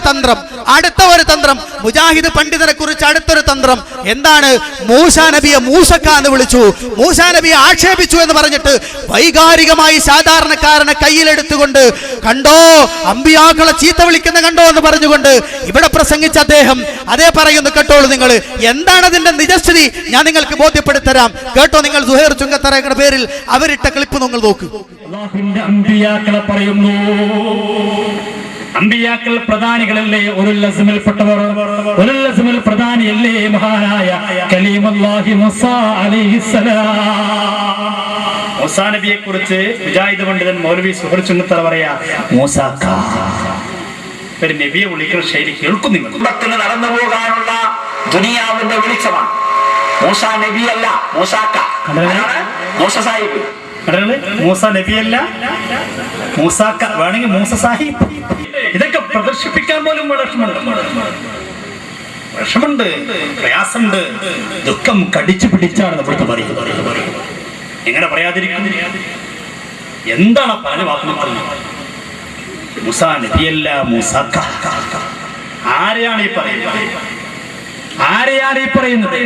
തന്ത്രം മുജാഹിദ് പണ്ഡിതനെ കുറിച്ച് അടുത്തൊരു തന്ത്രം എന്താണ്? മൂസാ നബിയെ മൂസക്ക എന്ന് വിളിച്ചു, മൂസാ നബിയെ ആക്ഷേപിച്ചു എന്ന് പറഞ്ഞിട്ട് വൈകാരികമായി സാധാരണക്കാരനെ കയ്യിലെടുത്തുകൊണ്ട് കണ്ടോ അമ്പിയാക്കളെ ചീത്ത വിളിക്കുന്ന കണ്ടോ എന്ന് പറഞ്ഞുകൊണ്ട് ഇവിടെ പ്രസംഗിച്ച അദ്ദേഹം അതേ പറയുന്നു. കേട്ടോളൂ നിങ്ങൾ, എന്താണ് അതിന്റെ നിജസ്ഥിതി ഞാൻ നിങ്ങൾക്ക് ബോധ്യപ്പെടുത്തരാം. കേട്ടോ നിങ്ങൾ, സുഹൈർ ചുങ്കത്തറയുടെ പേരിൽ അവരിട്ട ക്ലിപ്പ് നിങ്ങൾ നോക്കൂ. അല്ലാഹുവിന്റെ അമ്പിയാക്കളെ പറയുന്നു, അമ്പിയാക്കൾ പ്രധാനികളല്ലേ, ഉലുൽ അസ്മിൽപ്പെട്ടവർ, ഉലുൽ അസ്മിൽ പ്രധാനിയല്ലേ മഹാനായ കലീമുല്ലാഹി മൂസാ അലൈഹിസ്സലാം. മൂസാ നബിയെ കുറിച്ച് മുജാഹിദ് പണ്ഡിതൻ മൗലവി സുഹൈർ ചുങ്കത്തറ പറയാ, മൂസാക്ക ഒരു നബിയെ വിളിക്കുന്ന ശൈലി കേൾക്കും നിങ്ങൾ. നടന്നു പോകാനുള്ള ദുനിയാവിന്റെ വെളിച്ചമാണ്. മൂസാ നബിയല്ല, മൂസാക്ക, മൂസ സാഹിബ്. മൂസ നബിയല്ല, മൂസാക്ക, വേണമെങ്കിൽ മൂസ സാഹിബ്. ഇതൊക്കെ പ്രദർശിപ്പിക്കാൻ പോലും വിഷമുണ്ട്, പ്രയാസമുണ്ട്, ദുഃഖം കടിച്ചു പിടിച്ചാണ് നമ്മൾക്ക് പറയുന്നത്. എങ്ങനെ പറയാതിരിക്കും? എന്താണ് പറഞ്ഞ വാക്കുകൾ? മൂസാ നബിയല്ല, മൂസാക്ക. ആരെയാണ് ഈ പറയുന്നത്? ആരെയാണ് ഈ പറയുന്നത്?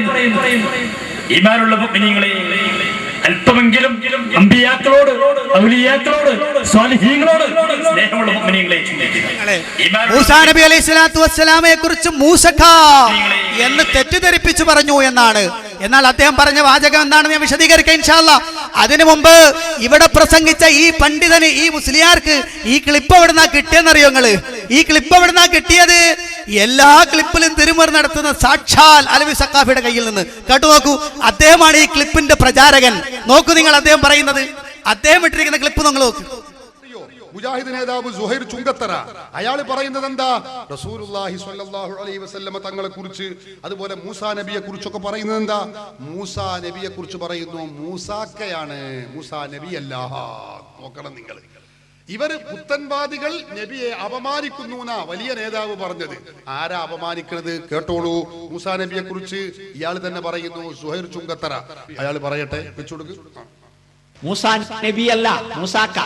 ഈമാനുള്ള മുഅ്മിനീങ്ങളെ, അല്പമെങ്കിലും അമ്പിയാക്കളോട്, ഔലിയാക്കളോട്, സ്വാലിഹീങ്ങളോട് സ്നേഹമുള്ള മുഅ്മിനീങ്ങളെ ചിന്തിക്കുക. മൂസാ നബി അലൈഹിസ്സലാത്തു വസ്സലാമയെ കുറിച്ച് മൂസക്ക എന്ന് തെറ്റിദ്ധരിപ്പിച്ചു പറഞ്ഞു എന്നാണ്. എന്നാൽ അദ്ദേഹം പറഞ്ഞ വാചകം എന്താണെന്ന് ഞാൻ വിശദീകരിക്കാം ഇൻഷാ അല്ലാഹ്. അതിനു മുമ്പ് ഇവിടെ പ്രസംഗിച്ച ഈ പണ്ഡിതന്, ഈ മുസ്ലിയാർക്ക് ഈ ക്ലിപ്പ് എവിടുന്നാ കിട്ടിയെന്നറിയോ നിങ്ങള്? ഈ ക്ലിപ്പ് എവിടുന്നാ കിട്ടിയത്? എല്ലാ ക്ലിപ്പിലും തിരുമറി നടത്തുന്ന സാക്ഷാൽ അലവി സഖാഫിയുടെ കയ്യിൽ നിന്ന്. കേട്ടു നോക്കൂ, അദ്ദേഹമാണ് ഈ ക്ലിപ്പിന്റെ പ്രചാരകൻ. നോക്കൂ നിങ്ങൾ, അദ്ദേഹം പറയുന്നത്, അദ്ദേഹം ഇട്ടിരിക്കുന്ന ക്ലിപ്പ് നിങ്ങൾ നോക്കൂ. മുജാഹിദ് നേതാവ് സുഹൈർ ചുങ്കത്തറ അയാൾ പറയുന്നത് എന്താ? റസൂലുള്ളാഹി സ്വല്ലല്ലാഹു അലൈഹി വസല്ലമ തങ്ങളെ കുറിച്ച്, അതുപോലെ മൂസാ നബിയെ കുറിച്ചൊക്കെ പറയുന്നത് എന്താ? മൂസാ നബിയെ കുറിച്ച് പറയുന്നു മൂസാക്കയാണ്, മൂസാ നബിയല്ല. നോക്കണം നിങ്ങൾ, ഇവര് പുത്തൻവാദികൾ നബിയെ അപമാനിക്കുന്നു എന്നാ വലിയ നേതാവ് പറഞ്ഞത്. ആരാ അപമാനിക്കുന്നത്? കേട്ടോളൂ. മൂസാ നബിയെ കുറിച്ച് ഇയാൾ തന്നെ പറയുന്നു, സുഹൈർ ചുങ്കത്തറ. അയാൾ പറയട്ടെ, വെച്ചുകൊടുക്ക്. മൂസാ നബിയല്ല, മൂസാക്ക.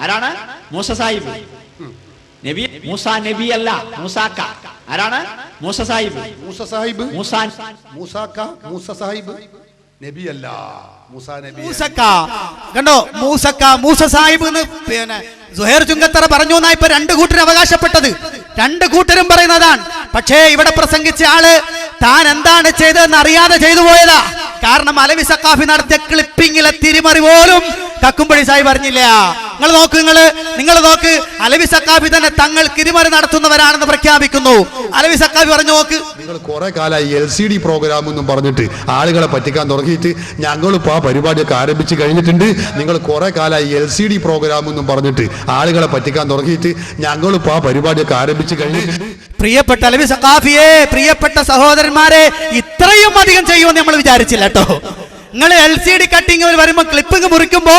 ആരാണ്? മൂസ സാഹിബ്. നബി മൂസാ നബിയല്ല, മൂസാക്ക. ആരാണ്? മൂസ സാഹിബ്. മൂസ സാഹിബ്, മൂസാക്ക, മൂസ സാഹിബ് നബിയല്ല, മൂസാ നബി. മൂസക്ക കണ്ടോ, മൂസക്ക, മൂസ സാഹിബ് എന്ന് പിന്നെ സുഹൈർ ചുങ്കത്തറ പറഞ്ഞു എന്നാ ഇപ്പൊ രണ്ടു കൂട്ടരും അവകാശപ്പെട്ടത്. രണ്ടു കൂട്ടരും പറയുന്നതാണ്. പക്ഷേ ഇവിടെ പ്രസംഗിച്ച ആള് താൻ എന്താണ് ചെയ്തതെന്ന് അറിയാതെ ചെയ്തു പോയതാ. കാരണം അലവി സഖാഫി നടത്തിയ ക്ലിപ്പിങ്ങിലെ തിരിമറി പോലും കക്കുംപടി സാഹിബ് പറഞ്ഞില്ല. നിങ്ങൾ നോക്ക്, അലവി സഖാഫി തന്നെ തങ്ങൾ തിരിമറി നടത്തുന്നവരാണെന്ന് പ്രഖ്യാപിക്കുന്നു. അലവി സഖാഫി പറഞ്ഞു നോക്ക്, നിങ്ങൾ കുറെ കാലമായി LCD പ്രോഗ്രാം എന്നും പറഞ്ഞിട്ട് ആളുകളെ പറ്റിക്കാൻ തുടങ്ങിയിട്ട് ഞങ്ങളിപ്പോ ആ പരിപാടിയൊക്കെ ആരംഭിച്ചു കഴിഞ്ഞിട്ടുണ്ട്. നിങ്ങൾ കുറെ കാലമായി LCD പ്രോഗ്രാം എന്നും പറഞ്ഞിട്ട് ആളുകളെ പറ്റിക്കാൻ തുടങ്ങിയിട്ട് ഞങ്ങളിപ്പോ ആ പരിപാടിയൊക്കെ ആരംഭിച്ചു കഴിഞ്ഞിട്ടുണ്ട്. പ്രിയപ്പെട്ട അലവി സഖാഫിയെ, പ്രിയപ്പെട്ട സഹോദരന്മാരെ, ഇത്രയും അധികം ചെയ്യുമെന്ന് നമ്മൾ വിചാരിച്ചില്ല കേട്ടോ. നിങ്ങൾ LCD കട്ടിങ് വരുമ്പോൾ ക്ലിപ്പിങ് മുറിക്കുമ്പോ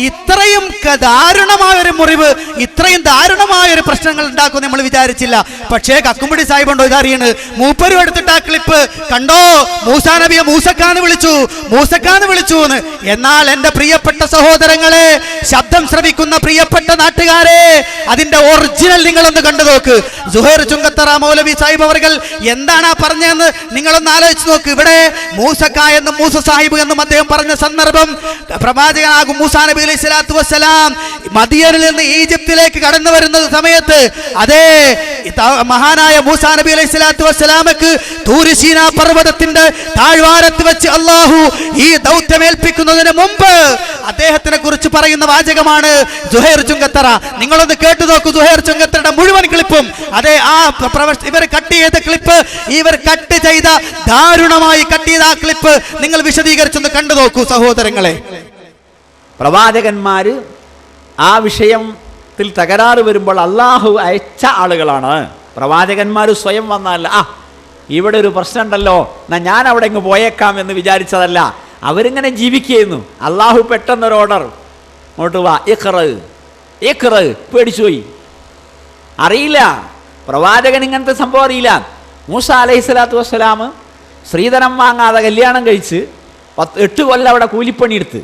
ഇത്രയും ദാരുണമായ ഒരു മുറിവ്, ഇത്രയും ദാരുണമായ ഒരു പ്രശ്നങ്ങൾ ഉണ്ടാക്കും നമ്മൾ വിചാരിച്ചില്ല. പക്ഷേ കക്കുംപടി സാഹിബ് ഉണ്ടോ ഇതറിയണ്? മൂപ്പരും എടുത്തിട്ട് ആ ക്ലിപ്പ് കണ്ടോ, മൂസാ നബിയെ മൂസക്കാന്ന് വിളിച്ചു, മൂസക്കാന്ന് വിളിച്ചു എന്ന്. എന്നാൽ എന്റെ പ്രിയപ്പെട്ട സഹോദരങ്ങളെ, ശബ്ദം ശ്രവിക്കുന്ന പ്രിയപ്പെട്ട നാട്ടുകാരെ, അതിന്റെ ഒറിജിനൽ നിങ്ങളൊന്ന് കണ്ടു നോക്ക്. സുഹൈർ ചുങ്കത്തറ മൗലവി സാഹിബ് അവർകൾ എന്താണ് പറഞ്ഞതെന്ന് നിങ്ങളൊന്ന് ആലോചിച്ച് നോക്ക്. ഇവിടെ മൂസക്ക എന്നും മൂസ സാഹിബ് എന്നും അദ്ദേഹം പറഞ്ഞ സന്ദർഭം, പ്രവാചകനാകും മൂസാ നബി അലൈഹി സ്വലാത്തു വസ്സലാം മദിയനിൽ നിന്ന് ഈജിപ്തിലേക്ക് കടന്നു വരുന്ന സമയത്ത്, അതേ മഹാനായ മൂസാ നബി അലൈഹി സ്വലാത്തു വസ്സലാമക്ക് തൂര് സീനാ പർവ്വതത്തിന്റെ താഴ്വാരത്ത് വെച്ച് അള്ളാഹു ഈ ദൗത്യമേൽപ്പിക്കുന്നതിന് മുമ്പ് അദ്ദേഹത്തിനെ കുറിച്ച് പറയുന്ന വാചകമാണ് സുഹൈർ ചുങ്കത്തറ. നിങ്ങളൊന്ന് കേട്ടു നോക്കൂ സുഹൈർ ചുങ്കത്തറയുടെ മുഴുവൻ ക്ലിപ്പും. അതെ, ആ ഇവർ കട്ട് ചെയ്ത ക്ലിപ്പ്, ഇവർ കട്ട് ചെയ്ത ദാരുണമായി കട്ട് ചെയ്ത ആ ക്ലിപ്പ് നിങ്ങൾ വിശദീകരിച്ചൊന്ന് കണ്ടു നോക്കൂ സഹോദരങ്ങളെ. പ്രവാചകന്മാര് ആ വിഷയത്തിൽ തകരാറ് വരുമ്പോൾ അള്ളാഹു അയച്ച ആളുകളാണ്. പ്രവാചകന്മാർ സ്വയം വന്നല്ല, ഇവിടെ ഒരു പ്രശ്നമുണ്ടല്ലോ എന്നാ ഞാൻ അവിടെ ഇങ്ങ് പോയേക്കാം എന്ന് വിചാരിച്ചതല്ല. അവരിങ്ങനെ ജീവിക്കുന്നു. അള്ളാഹു പെട്ടെന്നൊരു ഓർഡർ, അങ്ങോട്ട് വാ, ഇഖ്റ. പേടിച്ചുപോയി, അറിയില്ല. പ്രവാചകൻ ഇങ്ങനത്തെ സംഭവം അറിയില്ല. മൂസ അലൈഹി സ്വലാത്തു വസ്സലാം സ്ത്രീധനം വാങ്ങാതെ കല്യാണം കഴിച്ച് 8 കൊല്ലം അവിടെ കൂലിപ്പണിയെടുത്ത്.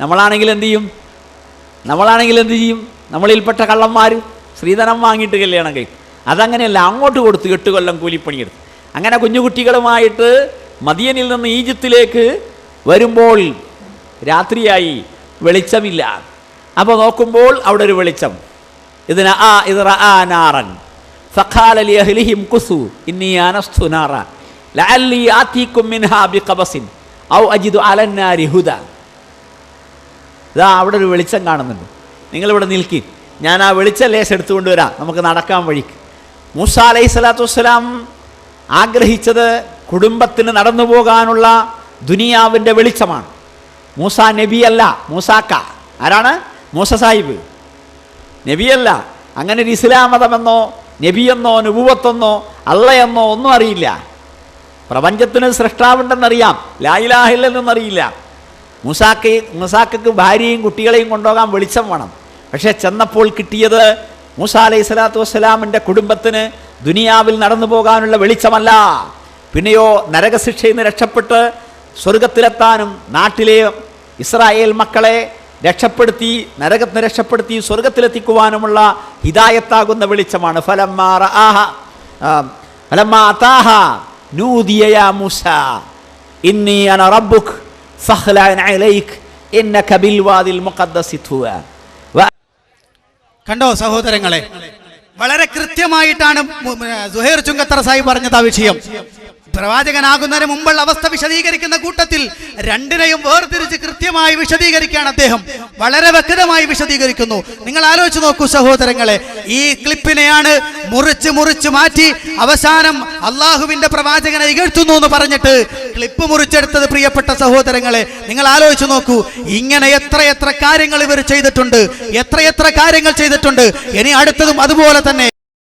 നമ്മളാണെങ്കിൽ എന്ത് ചെയ്യും? നമ്മളിൽപ്പെട്ട കള്ളന്മാർ സ്ത്രീധനം വാങ്ങിയിട്ട് കല്യാണം കഴിക്കും. അതങ്ങനെയല്ല, അങ്ങോട്ട് കൊടുത്തു 8 കൊല്ലം കൂലിപ്പണിയെടുത്തു. അങ്ങനെ കുഞ്ഞുകുട്ടികളുമായിട്ട് മദിയനിൽ നിന്ന് ഈജിപ്തിലേക്ക് വരുമ്പോൾ രാത്രിയായി, വെളിച്ചമില്ല. അപ്പോൾ നോക്കുമ്പോൾ അവിടെ ഒരു വെളിച്ചം. നാറൻ ഫഖാല ലിഅഹ്ലിഹിം ഖുസു ഇന്നി ആനസ്തു നാറ ലഅല്ലി ആതീകും മിൻഹാ ബിഖബസിൻ ഔ അജിദു അലന്നാരി ഹുദ. ഇതാ അവിടെ ഒരു വെളിച്ചം കാണുന്നുണ്ട്, നിങ്ങളിവിടെ നിൽക്കി, ഞാൻ ആ വെളിച്ചം ലേശം എടുത്തുകൊണ്ട് വരാം, നമുക്ക് നടക്കാൻ വഴിക്ക്. മൂസ അലൈഹി സ്വലാത്തു വസ്സലാം ആഗ്രഹിച്ചത് കുടുംബത്തിന് നടന്നു പോകാനുള്ള ദുനിയാവിൻ്റെ വെളിച്ചമാണ്. മൂസ നബിയല്ല, മൂസാക്ക. ആരാണ്? മൂസ സാഹിബ് നബിയല്ല. അങ്ങനെ ഒരു ഇസ്ലാം മതമെന്നോ നബിയെന്നോ നുബുവത്തെന്നോ അള്ളയെന്നോ ഒന്നും അറിയില്ല. പ്രപഞ്ചത്തിന് സൃഷ്ടാവുണ്ടെന്നറിയാം, ലാ ഇലാഹ ഇല്ലല്ലാഹെന്നറിയില്ല. മൂസാക്കയ്ക്ക് ഭാര്യയും കുട്ടികളെയും കൊണ്ടുപോകാൻ വെളിച്ചം വേണം. പക്ഷേ ചെന്നപ്പോൾ കിട്ടിയത് മൂസ അലൈഹി സ്വലാത്തു വസ്സലാമിൻ്റെ കുടുംബത്തിന് ദുനിയാവിൽ നടന്നു പോകാനുള്ള വെളിച്ചമല്ല, പിന്നെയോ നരകശിക്ഷയിൽ നിന്ന് രക്ഷപ്പെട്ട് സ്വർഗത്തിലെത്താനും നാട്ടിലെ ഇസ്രായേൽ മക്കളെ രക്ഷപ്പെടുത്തി നരകത്തിന് രക്ഷപ്പെടുത്തി സ്വർഗത്തിലെത്തിക്കുവാനുമുള്ള ഹിദായത്താകുന്ന വെളിച്ചമാണ്. ഫലമ്മാ അതാഹ നൂദിയ യാ മൂസ ഇന്നി അന റബ്ബുക ഫഖ്ലഅൻ അലൈക ഇന്നക ബിൽ വാദിൽ മുഖദ്ദസി തുവ. കണ്ടോ സഹോദരങ്ങളെ, വളരെ കൃത്യമായിട്ടാണ് സുഹൈർ ചുങ്കത്തറ സാഹിബ് പറഞ്ഞത് ആ വിഷയം. പ്രവാചകനാകുന്നതിന് മുമ്പുള്ള അവസ്ഥ വിശദീകരിക്കുന്ന കൂട്ടത്തിൽ രണ്ടിനെയും വേർതിരിച്ച് കൃത്യമായി വിശദീകരിക്കുകയാണ് അദ്ദേഹം. വളരെ വ്യക്തമായി വിശദീകരിക്കുന്നു. നിങ്ങൾ ആലോചിച്ച് നോക്കൂ സഹോദരങ്ങളെ, ഈ ക്ലിപ്പിനെയാണ് മുറിച്ച് മാറ്റി അവസാനം അള്ളാഹുവിന്റെ പ്രവാചകനെ ഇകഴ്ത്തുന്നു എന്ന് പറഞ്ഞിട്ട് ക്ലിപ്പ് മുറിച്ചെടുത്തത്. പ്രിയപ്പെട്ട സഹോദരങ്ങളെ, നിങ്ങൾ ആലോചിച്ച് നോക്കൂ, ഇങ്ങനെ എത്രയെത്ര കാര്യങ്ങൾ ഇവർ ചെയ്തിട്ടുണ്ട്, എത്രയെത്ര കാര്യങ്ങൾ ചെയ്തിട്ടുണ്ട്. ഇനി അടുത്തതും അതുപോലെ തന്നെ.